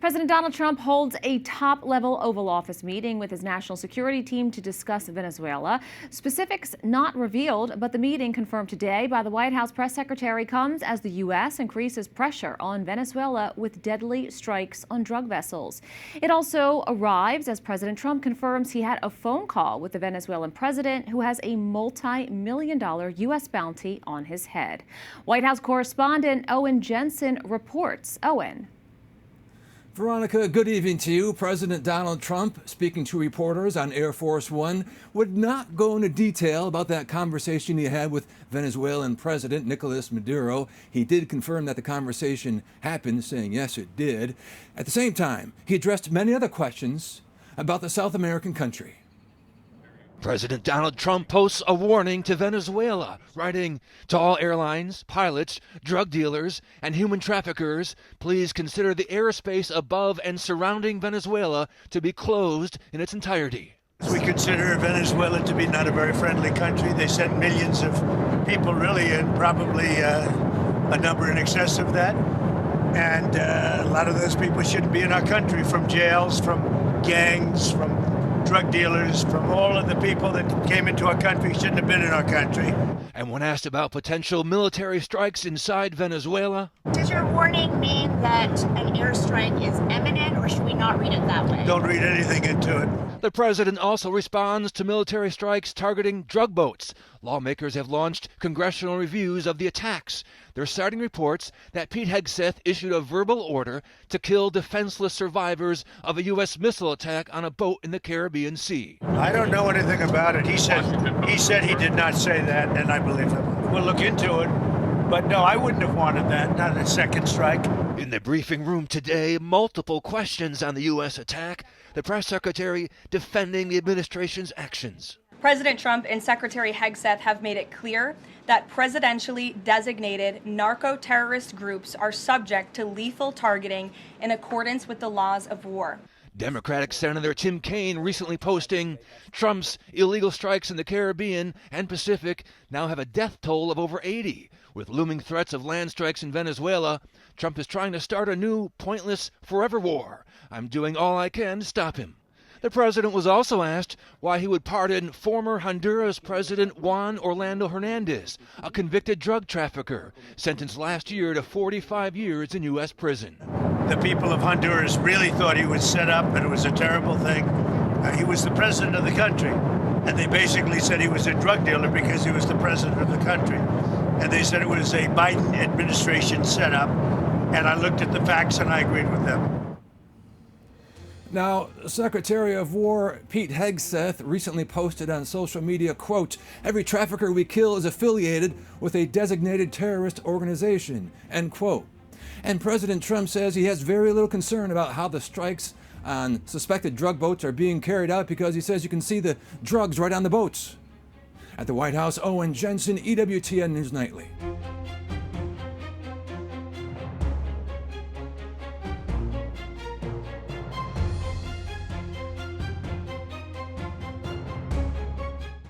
President Donald Trump holds a top-level Oval Office meeting with his national security team to discuss Venezuela. Specifics not revealed, but the meeting confirmed today by the White House press secretary comes as the U.S. increases pressure on Venezuela with deadly strikes on drug vessels. It also arrives as President Trump confirms he had a phone call with the Venezuelan president, who has a multi-million-dollar U.S. bounty on his head. White House correspondent Owen Jensen reports. Owen. Veronica, good evening to you. President Donald Trump, speaking to reporters on Air Force One, would not go into detail about that conversation he had with Venezuelan President Nicolas Maduro. He did confirm that the conversation happened, saying yes, it did. At the same time, he addressed many other questions about the South American country. President Donald Trump posts a warning to Venezuela, writing, "To all airlines, pilots, drug dealers, and human traffickers, please consider the airspace above and surrounding Venezuela to be closed in its entirety." We consider Venezuela to be not a very friendly country. They sent millions of people, really, and probably a number in excess of that. And a lot of those people shouldn't be in our country, from jails, from gangs, from drug dealers, from all of the people that came into our country shouldn't have been in our country. And when asked about potential military strikes inside Venezuela, does your warning mean that an airstrike is imminent, or should we not read it that way? Don't read anything into it. the president also responds to military strikes targeting drug boats. Lawmakers have launched congressional reviews of the attacks. They're citing reports that Pete Hegseth issued a verbal order to kill defenseless survivors of a U.S. missile attack on a boat in the Caribbean Sea. I don't know anything about it. He said he did not say that, and I believe him. We'll look into it. But no, I wouldn't have wanted that, not a second strike. In the briefing room today, multiple questions on the U.S. attack. The press secretary defending the administration's actions. President Trump and Secretary Hegseth have made it clear that presidentially designated narco-terrorist groups are subject to lethal targeting in accordance with the laws of war. Democratic Senator Tim Kaine recently posting, Trump's illegal strikes in the Caribbean and Pacific now have a death toll of over 80. With looming threats of land strikes in Venezuela, Trump is trying to start a new, pointless, forever war. I'm doing all I can to stop him. The president was also asked why he would pardon former Honduras President Juan Orlando Hernandez, a convicted drug trafficker, sentenced last year to 45 years in U.S. prison. The people of Honduras really thought he was set up, and it was a terrible thing. He was the president of the country, and they basically said he was a drug dealer because he was the president of the country. And they said it was a Biden administration setup, and I looked at the facts and I agreed with them. Now, Secretary of War Pete Hegseth recently posted on social media, quote, "Every trafficker we kill is affiliated with a designated terrorist organization," end quote. And President Trump says he has very little concern about how the strikes on suspected drug boats are being carried out because he says you can see the drugs right on the boats. At the White House, Owen Jensen, EWTN News Nightly.